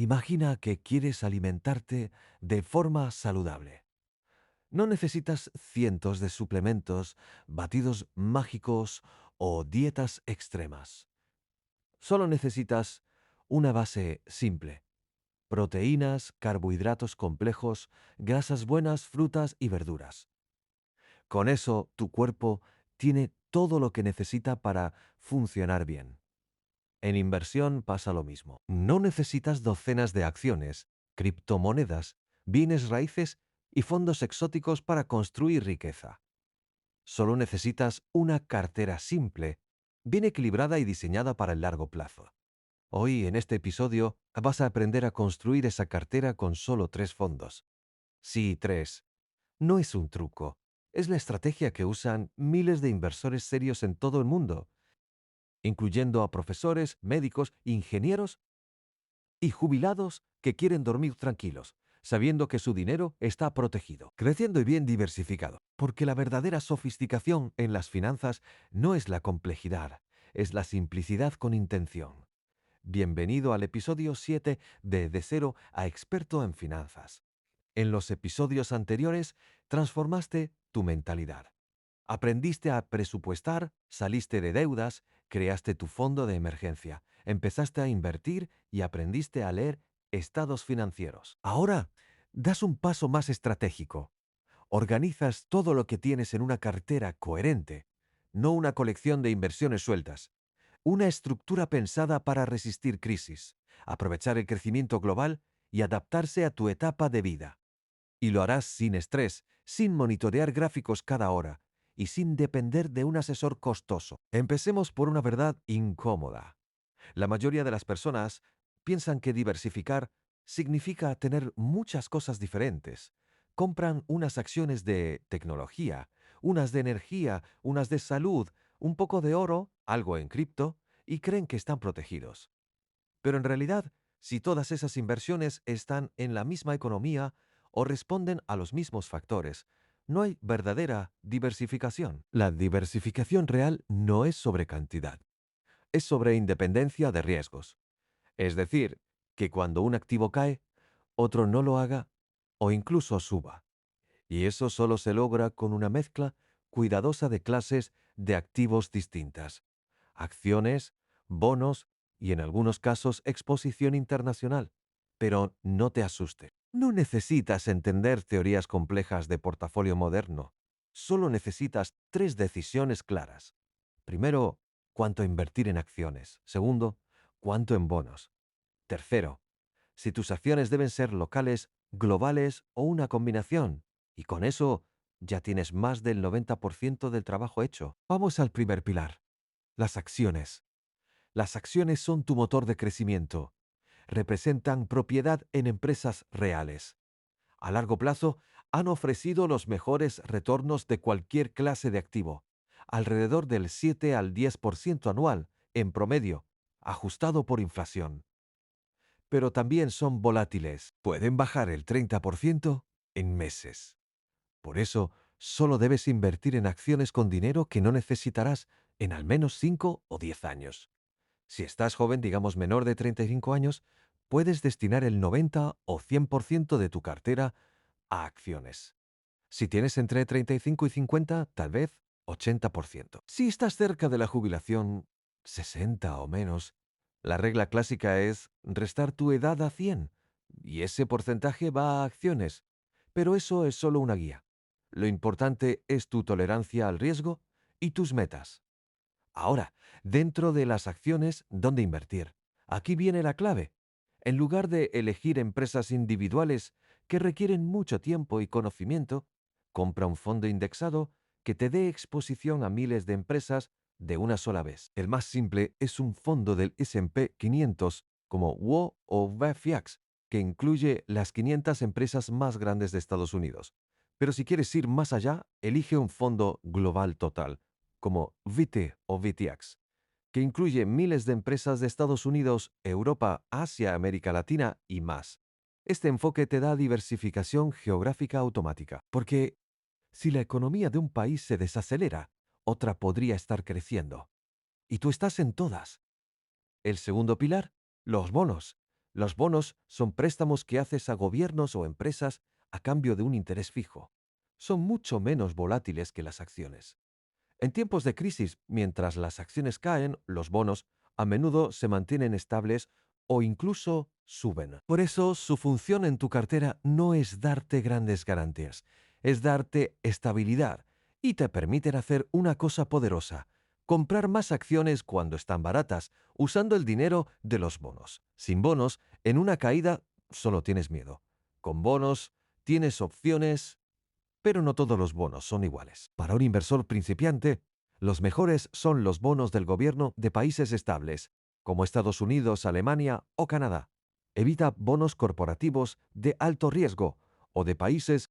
Imagina que quieres alimentarte de forma saludable. No necesitas cientos de suplementos, batidos mágicos o dietas extremas. Solo necesitas una base simple: proteínas, carbohidratos complejos, grasas buenas, frutas y verduras. Con eso, tu cuerpo tiene todo lo que necesita para funcionar bien. En inversión pasa lo mismo. No necesitas docenas de acciones, criptomonedas, bienes raíces y fondos exóticos para construir riqueza. Solo necesitas una cartera simple, bien equilibrada y diseñada para el largo plazo. Hoy, en este episodio, vas a aprender a construir esa cartera con solo 3 fondos. Sí, 3. No es un truco. Es la estrategia que usan miles de inversores serios en todo el mundo, incluyendo a profesores, médicos, ingenieros y jubilados que quieren dormir tranquilos, sabiendo que su dinero está protegido, creciendo y bien diversificado. Porque la verdadera sofisticación en las finanzas no es la complejidad, es la simplicidad con intención. Bienvenido al episodio 7 de Cero a Experto en Finanzas. En los episodios anteriores transformaste tu mentalidad. Aprendiste a presupuestar, saliste de deudas, creaste tu fondo de emergencia, empezaste a invertir y aprendiste a leer estados financieros. Ahora, das un paso más estratégico. Organizas todo lo que tienes en una cartera coherente, no una colección de inversiones sueltas. Una estructura pensada para resistir crisis, aprovechar el crecimiento global y adaptarse a tu etapa de vida. Y lo harás sin estrés, sin monitorear gráficos cada hora y sin depender de un asesor costoso. Empecemos por una verdad incómoda. La mayoría de las personas piensan que diversificar significa tener muchas cosas diferentes. Compran unas acciones de tecnología, unas de energía, unas de salud, un poco de oro, algo en cripto, y creen que están protegidos. Pero en realidad, si todas esas inversiones están en la misma economía o responden a los mismos factores, no hay verdadera diversificación. La diversificación real no es sobre cantidad, es sobre independencia de riesgos. Es decir, que cuando un activo cae, otro no lo haga o incluso suba. Y eso solo se logra con una mezcla cuidadosa de clases de activos distintas: acciones, bonos y en algunos casos exposición internacional. Pero no te asustes. No necesitas entender teorías complejas de portafolio moderno. Solo necesitas 3 decisiones claras. Primero, cuánto invertir en acciones. Segundo, cuánto en bonos. Tercero, si tus acciones deben ser locales, globales o una combinación. Y con eso ya tienes más del 90% del trabajo hecho. Vamos al primer pilar: las acciones. Las acciones son tu motor de crecimiento. Representan propiedad en empresas reales. A largo plazo, han ofrecido los mejores retornos de cualquier clase de activo, alrededor del 7 al 10% anual, en promedio, ajustado por inflación. Pero también son volátiles. Pueden bajar el 30% en meses. Por eso, solo debes invertir en acciones con dinero que no necesitarás en al menos 5 o 10 años. Si estás joven, digamos menor de 35 años, puedes destinar el 90 o 100% de tu cartera a acciones. Si tienes entre 35 y 50, tal vez 80%. Si estás cerca de la jubilación, 60 o menos, la regla clásica es restar tu edad a 100, y ese porcentaje va a acciones. Pero eso es solo una guía. Lo importante es tu tolerancia al riesgo y tus metas. Ahora, dentro de las acciones, ¿dónde invertir? Aquí viene la clave. En lugar de elegir empresas individuales que requieren mucho tiempo y conocimiento, compra un fondo indexado que te dé exposición a miles de empresas de una sola vez. El más simple es un fondo del S&P 500 como WO o VFIAX, que incluye las 500 empresas más grandes de Estados Unidos. Pero si quieres ir más allá, elige un fondo global total, como VT o VTX, que incluye miles de empresas de Estados Unidos, Europa, Asia, América Latina y más. Este enfoque te da diversificación geográfica automática, porque si la economía de un país se desacelera, otra podría estar creciendo. Y tú estás en todas. El segundo pilar: los bonos. Los bonos son préstamos que haces a gobiernos o empresas a cambio de un interés fijo. Son mucho menos volátiles que las acciones. En tiempos de crisis, mientras las acciones caen, los bonos a menudo se mantienen estables o incluso suben. Por eso, su función en tu cartera no es darte grandes garantías, es darte estabilidad y te permiten hacer una cosa poderosa: comprar más acciones cuando están baratas, usando el dinero de los bonos. Sin bonos, en una caída solo tienes miedo. Con bonos, tienes opciones, pero no todos los bonos son iguales. Para un inversor principiante, los mejores son los bonos del gobierno de países estables, como Estados Unidos, Alemania o Canadá. Evita bonos corporativos de alto riesgo o de países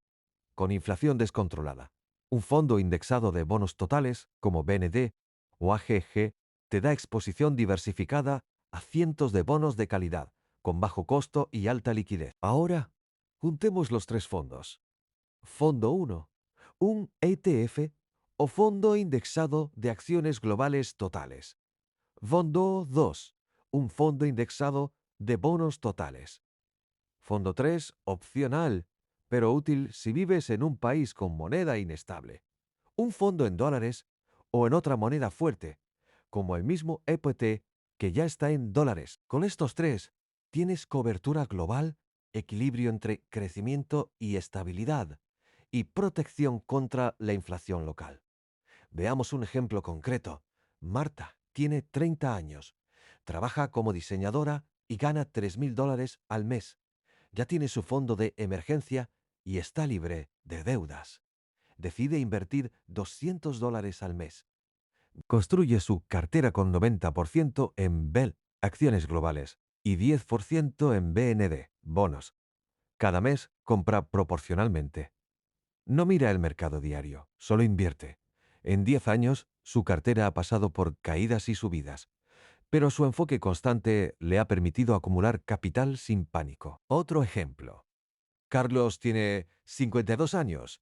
con inflación descontrolada. Un fondo indexado de bonos totales, como BND o AGG, te da exposición diversificada a cientos de bonos de calidad, con bajo costo y alta liquidez. Ahora, juntemos los tres fondos. Fondo 1, un ETF o fondo indexado de acciones globales totales. Fondo 2, un fondo indexado de bonos totales. Fondo 3, opcional, pero útil si vives en un país con moneda inestable. Un fondo en dólares o en otra moneda fuerte, como el mismo EPT que ya está en dólares. Con estos tres, tienes cobertura global, equilibrio entre crecimiento y estabilidad, y protección contra la inflación local. Veamos un ejemplo concreto. Marta tiene 30 años, trabaja como diseñadora y gana $3.000 al mes. Ya tiene su fondo de emergencia y está libre de deudas. Decide invertir $200 al mes. Construye su cartera con 90% en BEL, acciones globales, y 10% en BND, bonos. Cada mes compra proporcionalmente. No mira el mercado diario, solo invierte. En 10 años, su cartera ha pasado por caídas y subidas, pero su enfoque constante le ha permitido acumular capital sin pánico. Otro ejemplo. Carlos tiene 52 años.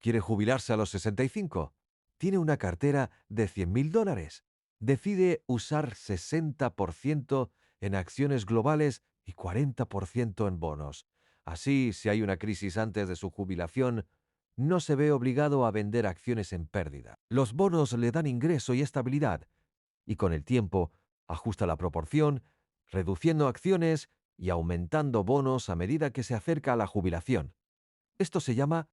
¿Quiere jubilarse a los 65? Tiene una cartera de $100.000. Decide usar 60% en acciones globales y 40% en bonos. Así, si hay una crisis antes de su jubilación, no se ve obligado a vender acciones en pérdida. Los bonos le dan ingreso y estabilidad, y con el tiempo ajusta la proporción, reduciendo acciones y aumentando bonos a medida que se acerca a la jubilación. Esto se llama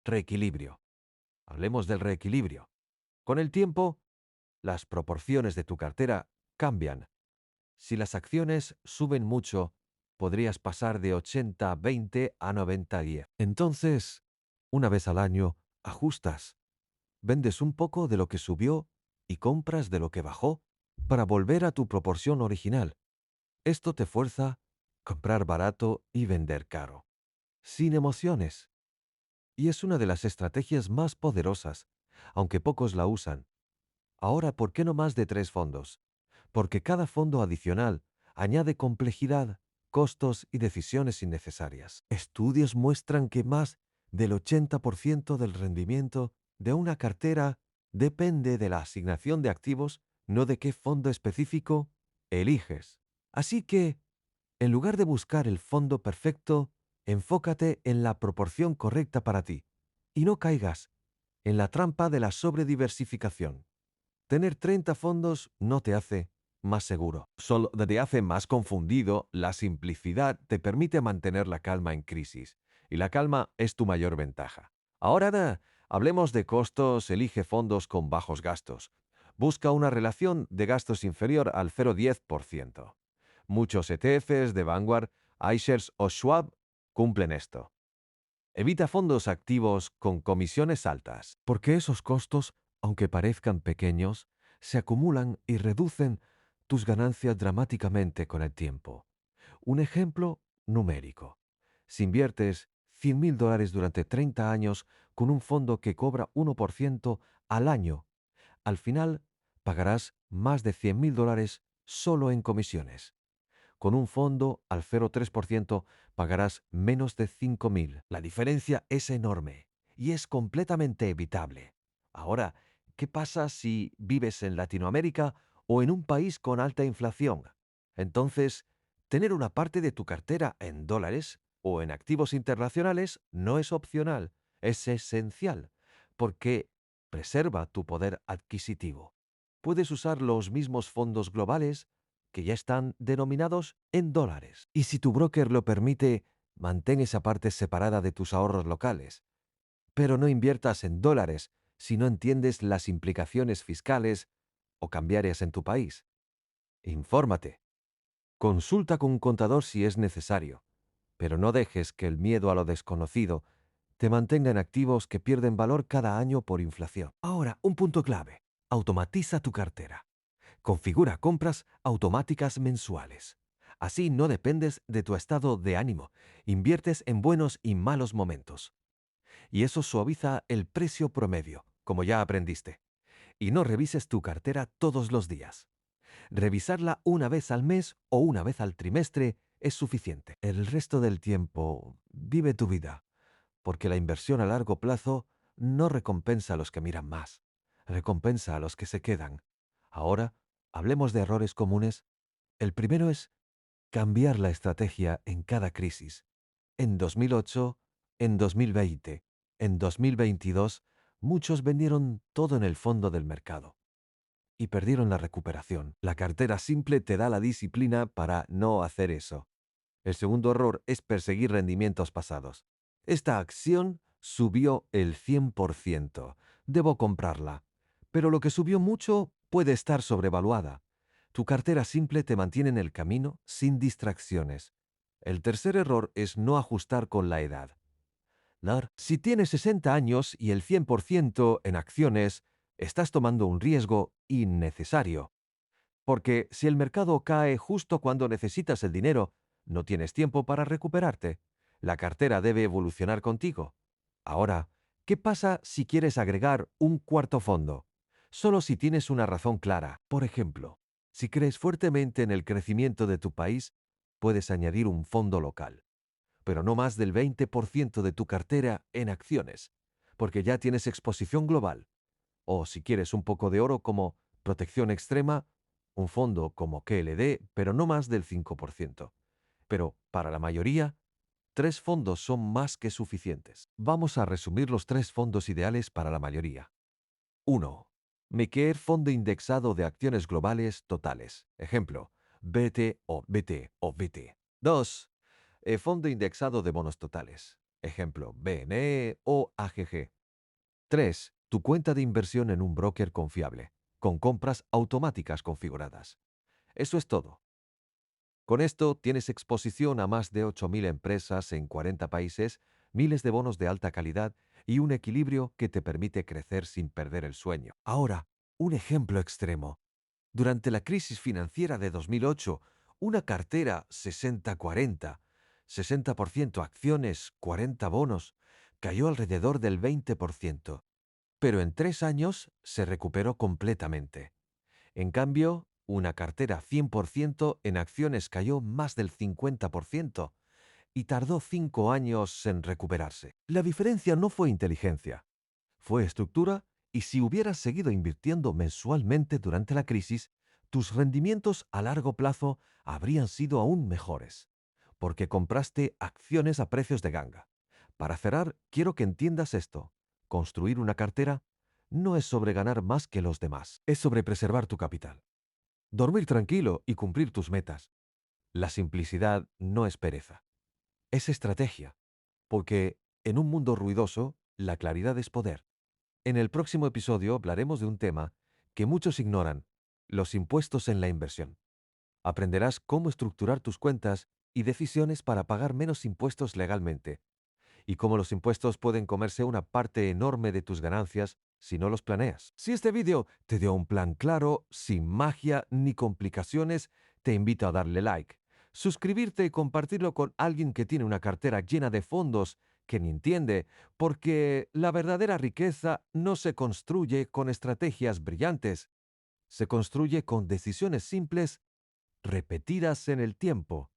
reequilibrio. Hablemos del reequilibrio. Con el tiempo, las proporciones de tu cartera cambian. Si las acciones suben mucho, podrías pasar de 80-20 a 90-10. Entonces, una vez al año, ajustas. Vendes un poco de lo que subió y compras de lo que bajó para volver a tu proporción original. Esto te fuerza a comprar barato y vender caro, sin emociones. Y es una de las estrategias más poderosas, aunque pocos la usan. Ahora, ¿por qué no más de 3 fondos? Porque cada fondo adicional añade complejidad, costos y decisiones innecesarias. Estudios muestran que más del 80% del rendimiento de una cartera depende de la asignación de activos, no de qué fondo específico eliges. Así que, en lugar de buscar el fondo perfecto, enfócate en la proporción correcta para ti y no caigas en la trampa de la sobrediversificación. Tener 30 fondos no te hace más seguro, solo te hace más confundido. La simplicidad te permite mantener la calma en crisis, y la calma es tu mayor ventaja. Ahora hablemos de costos. Elige fondos con bajos gastos. Busca una relación de gastos inferior al 0,10%. Muchos ETFs de Vanguard, iShares o Schwab cumplen esto. Evita fondos activos con comisiones altas, porque esos costos, aunque parezcan pequeños, se acumulan y reducen tus ganancias dramáticamente con el tiempo. Un ejemplo numérico. Si inviertes $100.000 durante 30 años con un fondo que cobra 1% al año, al final pagarás más de $100.000 solo en comisiones. Con un fondo al 0,3% pagarás menos de 5.000. La diferencia es enorme y es completamente evitable. Ahora, ¿qué pasa si vives en Latinoamérica o en un país con alta inflación? Entonces, Tener una parte de tu cartera en dólares o en activos internacionales no es opcional, es esencial, porque preserva tu poder adquisitivo. Puedes usar los mismos fondos globales que ya están denominados en dólares. Y si tu broker lo permite, mantén esa parte separada de tus ahorros locales. Pero no inviertas en dólares si no entiendes las implicaciones fiscales o cambiarias en tu país. Infórmate. Consulta con un contador si es necesario, pero no dejes que el miedo a lo desconocido te mantenga en activos que pierden valor cada año por inflación. Ahora, un punto clave. Automatiza tu cartera. Configura compras automáticas mensuales. Así no dependes de tu estado de ánimo, inviertes en buenos y malos momentos. Y eso suaviza el precio promedio, como ya aprendiste. Y no revises tu cartera todos los días. Revisarla una vez al mes o una vez al trimestre es suficiente. El resto del tiempo, vive tu vida, porque la inversión a largo plazo no recompensa a los que miran más, recompensa a los que se quedan. Ahora, hablemos de errores comunes. El primero es cambiar la estrategia en cada crisis. En 2008, en 2020, en 2022, muchos vendieron todo en el fondo del mercado y perdieron la recuperación. La cartera simple te da la disciplina para no hacer eso. El segundo error es perseguir rendimientos pasados. Esta acción subió el 100%. Debo comprarla. Pero lo que subió mucho puede estar sobrevaluada. Tu cartera simple te mantiene en el camino sin distracciones. El tercer error es no ajustar con la edad. Si tienes 60 años y el 100% en acciones, estás tomando un riesgo innecesario. Porque si el mercado cae justo cuando necesitas el dinero, no tienes tiempo para recuperarte. La cartera debe evolucionar contigo. Ahora, ¿qué pasa si quieres agregar un cuarto fondo? Solo si tienes una razón clara. Por ejemplo, si crees fuertemente en el crecimiento de tu país, puedes añadir un fondo local, pero no más del 20% de tu cartera en acciones, porque ya tienes exposición global. O si quieres un poco de oro como protección extrema, un fondo como KLD, pero no más del 5%. Pero para la mayoría, 3 fondos son más que suficientes. Vamos a resumir los 3 fondos ideales para la mayoría. 1. Mequer Fondo Indexado de Acciones Globales Totales. Ejemplo, BT o BT o BT. 2. Fondo Indexado de Bonos Totales. Ejemplo, BNE o AGG. 3. Tu cuenta de inversión en un broker confiable, con compras automáticas configuradas. Eso es todo. Con esto tienes exposición a más de 8.000 empresas en 40 países, miles de bonos de alta calidad y un equilibrio que te permite crecer sin perder el sueño. Ahora, un ejemplo extremo. Durante la crisis financiera de 2008, una cartera 60-40, 60% acciones, 40 bonos, cayó alrededor del 20%. Pero en 3 años se recuperó completamente. En cambio, una cartera 100% en acciones cayó más del 50% y tardó 5 años en recuperarse. La diferencia no fue inteligencia, fue estructura, y si hubieras seguido invirtiendo mensualmente durante la crisis, tus rendimientos a largo plazo habrían sido aún mejores, porque compraste acciones a precios de ganga. Para cerrar, quiero que entiendas esto. Construir una cartera no es sobre ganar más que los demás, es sobre preservar tu capital, dormir tranquilo y cumplir tus metas. La simplicidad no es pereza, es estrategia, porque en un mundo ruidoso, la claridad es poder. En el próximo episodio hablaremos de un tema que muchos ignoran: los impuestos en la inversión. Aprenderás cómo estructurar tus cuentas y decisiones para pagar menos impuestos legalmente, y cómo los impuestos pueden comerse una parte enorme de tus ganancias si no los planeas. Si este vídeo te dio un plan claro, sin magia ni complicaciones, te invito a darle like, suscribirte y compartirlo con alguien que tiene una cartera llena de fondos que ni entiende, porque la verdadera riqueza no se construye con estrategias brillantes, se construye con decisiones simples repetidas en el tiempo.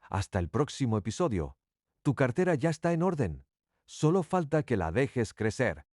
Hasta el próximo episodio. Tu cartera ya está en orden. Solo falta que la dejes crecer.